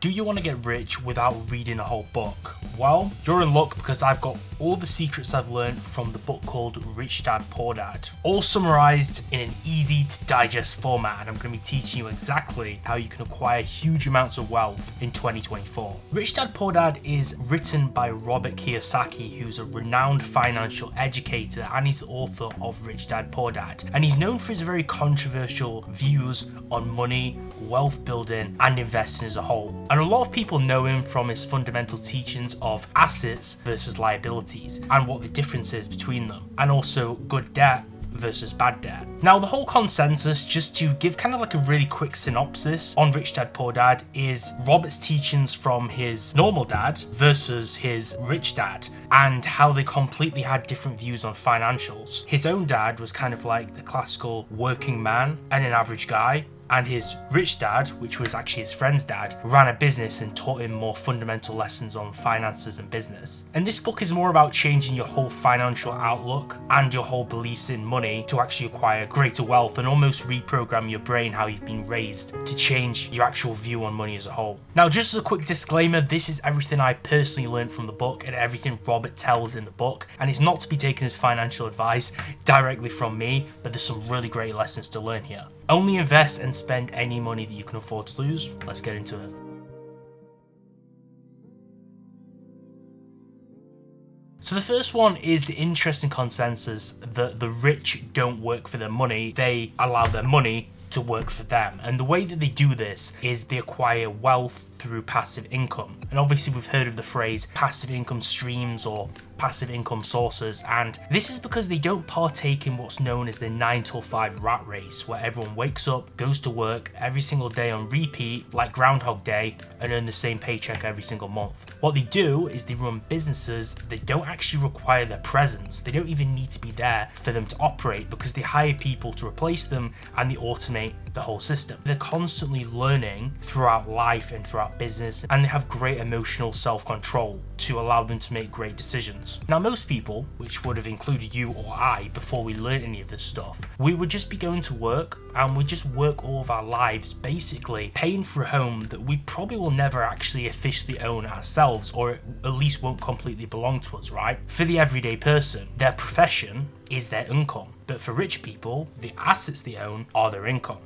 Do you want to get rich without reading a whole book? Well, you're in luck because I've got all the secrets I've learned from the book called Rich Dad Poor Dad, all summarized in an easy to digest format, and I'm going to be teaching you exactly how you can acquire huge amounts of wealth in 2024. Rich Dad Poor Dad is written by Robert Kiyosaki, who's a renowned financial educator, and he's the author of Rich Dad Poor Dad. And he's known for his very controversial views on money, wealth building, and investing as a whole. And a lot of people know him from his fundamental teachings of assets versus liabilities and what the difference is between them, and also good debt versus bad debt. Now, the whole consensus, just to give kind of like a really quick synopsis on Rich Dad Poor Dad, is Robert's teachings from his normal dad versus his rich dad, and how they completely had different views on financials. His own dad was kind of like the classical working man and an average guy, and his rich dad, which was actually his friend's dad, ran a business and taught him more fundamental lessons on finances and business. And this book is more about changing your whole financial outlook and your whole beliefs in money to actually acquire greater wealth and almost reprogram your brain how you've been raised to change your actual view on money as a whole. Now, just as a quick disclaimer, this is everything I personally learned from the book and everything Robert tells in the book, and it's not to be taken as financial advice directly from me, but there's some really great lessons to learn here. Only invest and spend any money that you can afford to lose. Let's get into it. So the first one is the interesting consensus that the rich don't work for their money, they allow their money to work for them. And the way that they do this is they acquire wealth through passive income. And obviously we've heard of the phrase passive income streams or passive income sources, and this is because they don't partake in what's known as the 9 to 5 rat race, where everyone wakes up, goes to work every single day on repeat like Groundhog Day and earn the same paycheck every single month. What they do is they run businesses that don't actually require their presence. They don't even need to be there for them to operate, because they hire people to replace them and they automate the whole system. They're constantly learning throughout life and throughout business, and they have great emotional self-control to allow them to make great decisions. Now, most people, which would have included you or I before we learned any of this stuff, we would just be going to work and we just work all of our lives basically paying for a home that we probably will never actually officially own ourselves, or at least won't completely belong to us, right? For the everyday person, their profession is their income, but for rich people, the assets they own are their income.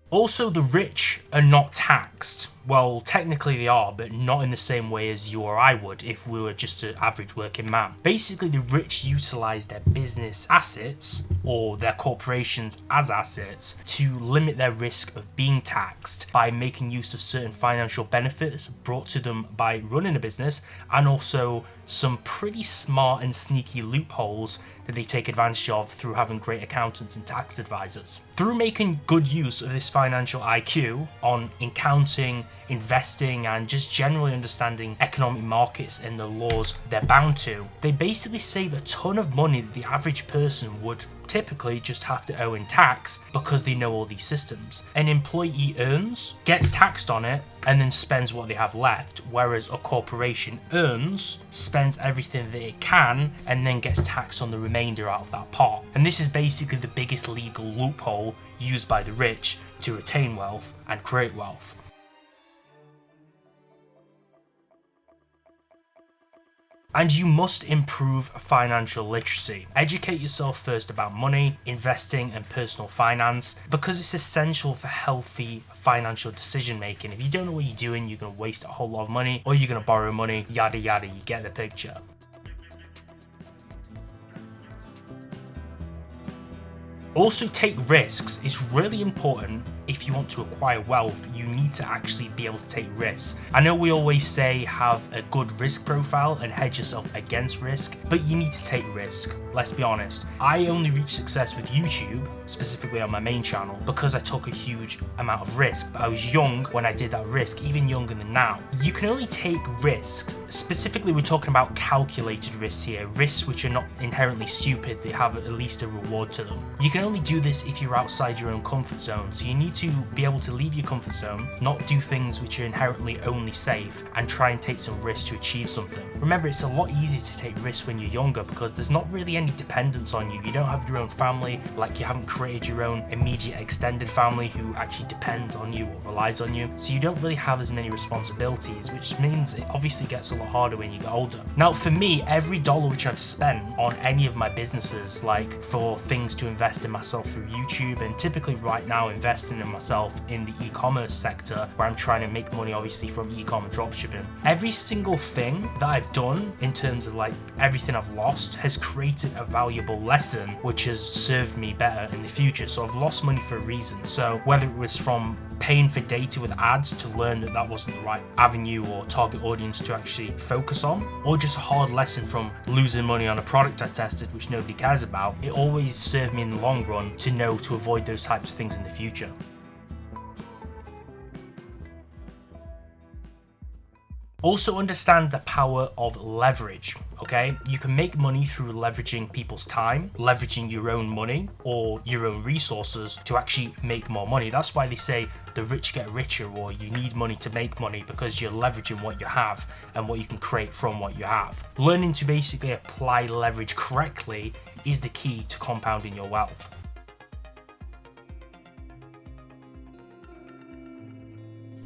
Also, the rich are not taxed. Well, technically they are, but not in the same way as you or I would if we were just an average working man. Basically, the rich utilize their business assets or their corporations as assets to limit their risk of being taxed by making use of certain financial benefits brought to them by running a business, and also some pretty smart and sneaky loopholes that they take advantage of through having great accountants and tax advisors. Through making good use of this financial IQ on accounting, investing, and just generally understanding economic markets and the laws they're bound to, they basically save a ton of money that the average person would typically just have to owe in tax, because they know all these systems. An employee earns, gets taxed on it, and then spends what they have left, whereas a corporation earns, spends everything that it can, and then gets taxed on the remainder out of that pot. And this is basically the biggest legal loophole used by the rich to retain wealth and create wealth. And you must improve financial literacy. Educate yourself first about money, investing, and personal finance, because it's essential for healthy financial decision making. If you don't know what you're doing, you're going to waste a whole lot of money, or you're going to borrow money, yada yada, you get the picture. Also, take risks. It's really important. If you want to acquire wealth, you need to actually be able to take risks. I know we always say have a good risk profile and hedge yourself against risk, but you need to take risk. Let's be honest. I only reached success with YouTube, specifically on my main channel, because I took a huge amount of risk. But I was young when I did that risk, even younger than now. You can only take risks. Specifically, we're talking about calculated risks here, risks which are not inherently stupid, they have at least a reward to them. You can only do this if you're outside your own comfort zone. So you need to be able to leave your comfort zone, not do things which are inherently only safe, and try and take some risks to achieve something. Remember, it's a lot easier to take risks when you're younger because there's not really any dependence on you. You don't have your own family, like you haven't created your own immediate extended family who actually depends on you or relies on you. So you don't really have as many responsibilities, which means it obviously gets a lot harder when you get older. Now, for me, every dollar which I've spent on any of my businesses, like for things to invest in myself through YouTube, and typically right now investing in myself in the e-commerce sector where I'm trying to make money obviously from e-commerce dropshipping, every single thing that I've done in terms of like everything I've lost has created a valuable lesson which has served me better in the future. So I've lost money for a reason. So whether it was from paying for data with ads to learn that that wasn't the right avenue or target audience to actually focus on, or just a hard lesson from losing money on a product I tested which nobody cares about, it always served me in the long run to know to avoid those types of things in the future. Also understand the power of leverage, okay? You can make money through leveraging people's time, leveraging your own money or your own resources to actually make more money. That's why they say the rich get richer, or you need money to make money, because you're leveraging what you have and what you can create from what you have. Learning to basically apply leverage correctly is the key to compounding your wealth.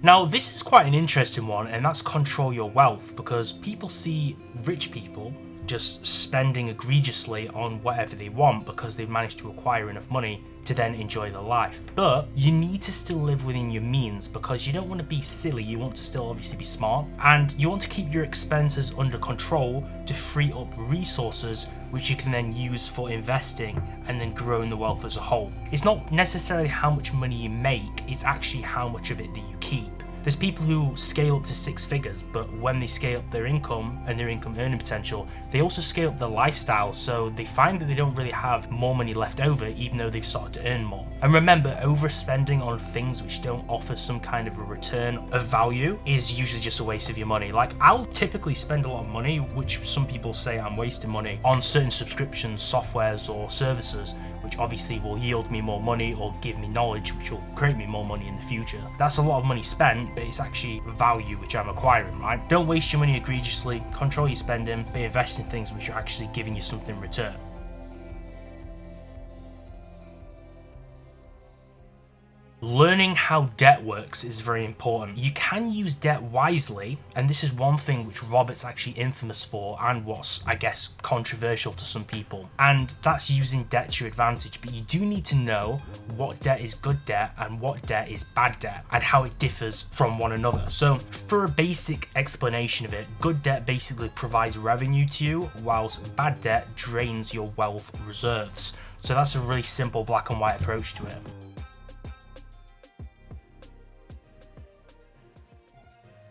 Now, this is quite an interesting one, and that's control your wealth, because people see rich people just spending egregiously on whatever they want because they've managed to acquire enough money to then enjoy their life. But you need to still live within your means, because you don't want to be silly. You want to still obviously be smart, and you want to keep your expenses under control to free up resources which you can then use for investing and then growing the wealth as a whole. It's not necessarily how much money you make, it's actually how much of it that you keep. There's people who scale up to 6 figures, but when they scale up their income and their income earning potential, they also scale up their lifestyle, so they find that they don't really have more money left over even though they've started to earn more. And remember, overspending on things which don't offer some kind of a return of value is usually just a waste of your money. Like, I'll typically spend a lot of money, which some people say I'm wasting money, on certain subscriptions, softwares or services, which obviously will yield me more money or give me knowledge which will create me more money in the future. That's a lot of money spent, but it's actually value which I'm acquiring, right? Don't waste your money egregiously, control your spending, but invest in things which are actually giving you something in return. Learning how debt works is very important. You can use debt wisely, and this is one thing which Robert's actually infamous for, and what's, I guess, controversial to some people, and that's using debt to your advantage. But you do need to know what debt is good debt and what debt is bad debt, and how it differs from one another. So for a basic explanation of it, good debt basically provides revenue to you, whilst bad debt drains your wealth reserves. So that's a really simple black and white approach to it.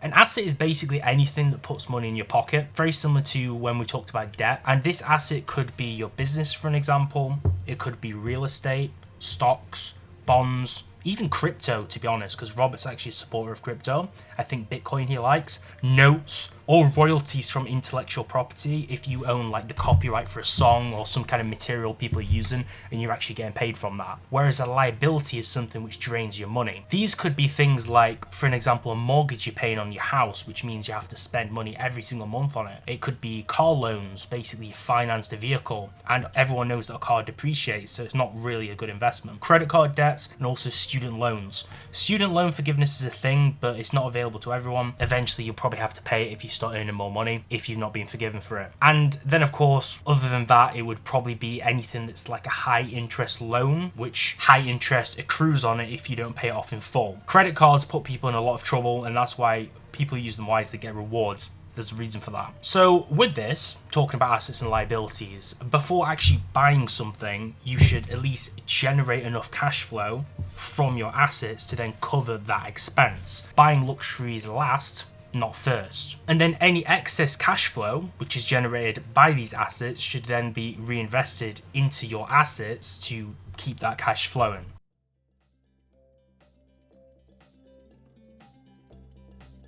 An asset is basically anything that puts money in your pocket, very similar to when we talked about debt. And this asset could be your business, for an example. It could be real estate, stocks, bonds, even crypto, to be honest, because Robert's actually a supporter of crypto. I think Bitcoin he likes. Notes, or royalties from intellectual property, if you own like the copyright for a song or some kind of material people are using and you're actually getting paid from that. Whereas a liability is something which drains your money. These could be things like, for an example, a mortgage you're paying on your house, which means you have to spend money every single month on it. It could be car loans, basically you financed a vehicle, and everyone knows that a car depreciates, so it's not really a good investment. Credit card debts, and also student loans. Student loan forgiveness is a thing, but it's not available to everyone. Eventually you'll probably have to pay it if you start earning more money, if you've not been forgiven for it. And then of course, other than that, it would probably be anything that's like a high interest loan, which high interest accrues on it if you don't pay it off in full. Credit cards put people in a lot of trouble, and that's why people use them wisely, get rewards. There's a reason for that. So with this, talking about assets and liabilities, before actually buying something, you should at least generate enough cash flow from your assets to then cover that expense. Buying luxuries last, not first. And then any excess cash flow, which is generated by these assets, should then be reinvested into your assets to keep that cash flowing.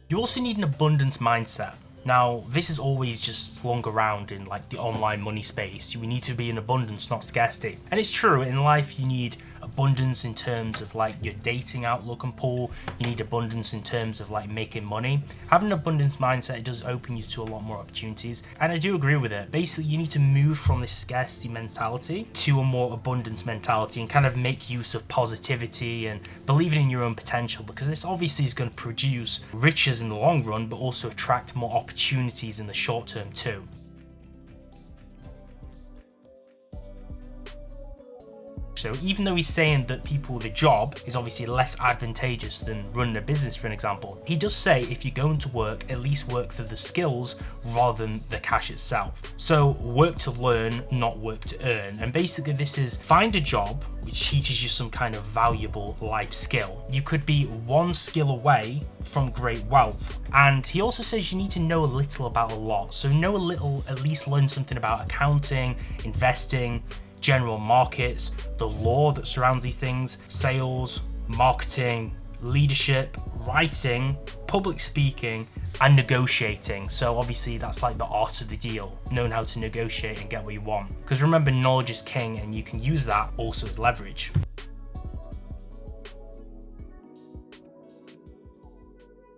You also need an abundance mindset. Now, this is always just flung around in like the online money space. We need to be in abundance, not scarcity. And it's true, in life you need abundance in terms of like your dating outlook and pool. You need abundance in terms of like making money. Having an abundance mindset, it does open you to a lot more opportunities. And I do agree with it. Basically, you need to move from this scarcity mentality to a more abundance mentality and kind of make use of positivity and believing in your own potential, because this obviously is going to produce riches in the long run, but also attract more opportunities in the short term too. So even though he's saying that people with a job is obviously less advantageous than running a business, for an example, he does say if you're going to work, at least work for the skills rather than the cash itself. So work to learn, not work to earn. And basically this is find a job which teaches you some kind of valuable life skill. You could be one skill away from great wealth. And he also says you need to know a little about a lot. So know a little, at least learn something about accounting, investing, general markets, the law that surrounds these things, sales, marketing, leadership, writing, public speaking, and negotiating. So obviously that's like the art of the deal, knowing how to negotiate and get what you want. Because remember, knowledge is king, and you can use that also as leverage.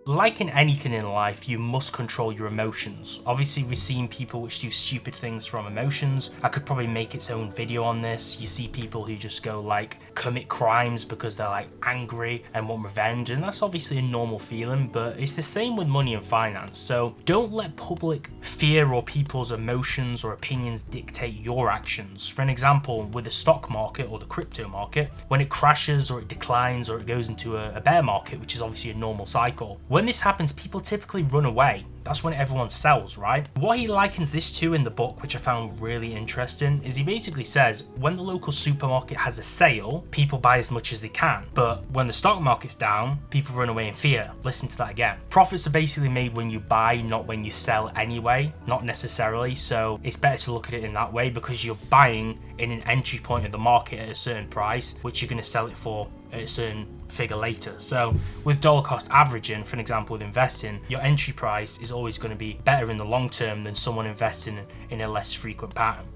Like in anything in life, you must control your emotions. Obviously, we've seen people which do stupid things from emotions. I could probably make its own video on this. You see people who just go like commit crimes because they're like angry and want revenge, and that's obviously a normal feeling, but it's the same with money and finance. So don't let public fear or people's emotions or opinions dictate your actions. For an example, with the stock market or the crypto market, when it crashes or it declines or it goes into a bear market, which is obviously a normal cycle, when this happens, people typically run away. That's when everyone sells, right? What he likens this to in the book, which I found really interesting, is he basically says when the local supermarket has a sale, people buy as much as they can. But when the stock market's down, people run away in fear. Listen to that again. Profits are basically made when you buy, not when you sell anyway, not necessarily. So it's better to look at it in that way, because you're buying in an entry point of the market at a certain price, which you're going to sell it for at a certain figure later. So with dollar cost averaging, for an example, with investing, your entry price is always going to be better in the long term than someone investing in a less frequent pattern.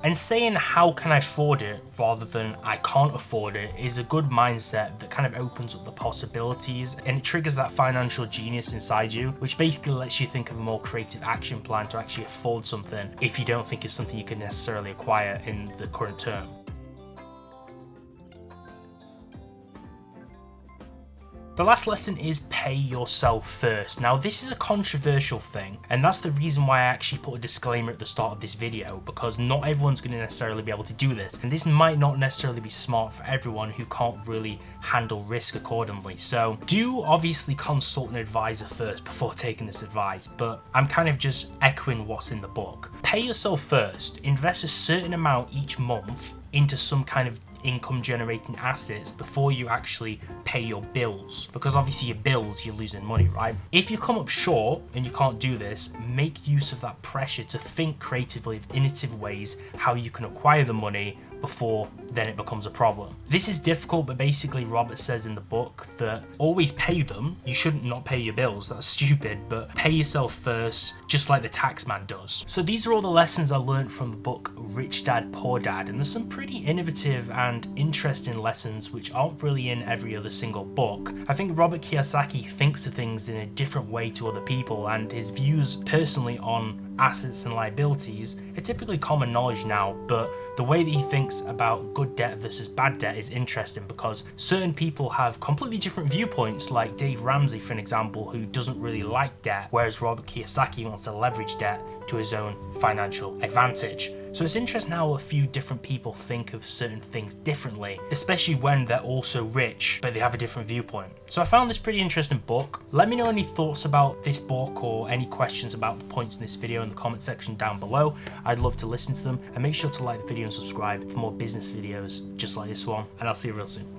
And saying how can I afford it rather than I can't afford it is a good mindset that kind of opens up the possibilities, and it triggers that financial genius inside you, which basically lets you think of a more creative action plan to actually afford something if you don't think it's something you can necessarily acquire in the current term. The last lesson is pay yourself first. Now this is a controversial thing, and that's the reason why I actually put a disclaimer at the start of this video, because not everyone's going to necessarily be able to do this, and this might not necessarily be smart for everyone who can't really handle risk accordingly. So do obviously consult an advisor first before taking this advice, but I'm kind of just echoing what's in the book. Pay yourself first. Invest a certain amount each month into some kind of income generating assets before you actually pay your bills, because obviously your bills, you're losing money, right? If you come up short and you can't do this, make use of that pressure to think creatively of innovative ways how you can acquire the money before then it becomes a problem. This is difficult, but basically Robert says in the book that always pay them. You shouldn't not pay your bills, that's stupid, but pay yourself first, just like the tax man does. So these are all the lessons I learned from the book Rich Dad Poor Dad, and there's some pretty innovative and interesting lessons which aren't really in every other single book. I think Robert Kiyosaki thinks of things in a different way to other people, and his views personally on assets and liabilities are typically common knowledge now, but the way that he thinks about good debt versus bad debt is interesting, because certain people have completely different viewpoints, like Dave Ramsey, for an example, who doesn't really like debt, whereas Robert Kiyosaki wants to leverage debt to his own financial advantage. So it's interesting how a few different people think of certain things differently, especially when they're also rich, but they have a different viewpoint. So I found this pretty interesting book. Let me know any thoughts about this book or any questions about the points in this video in the comment section down below. I'd love to listen to them, and make sure to like the video and subscribe for more business videos just like this one, and I'll see you real soon.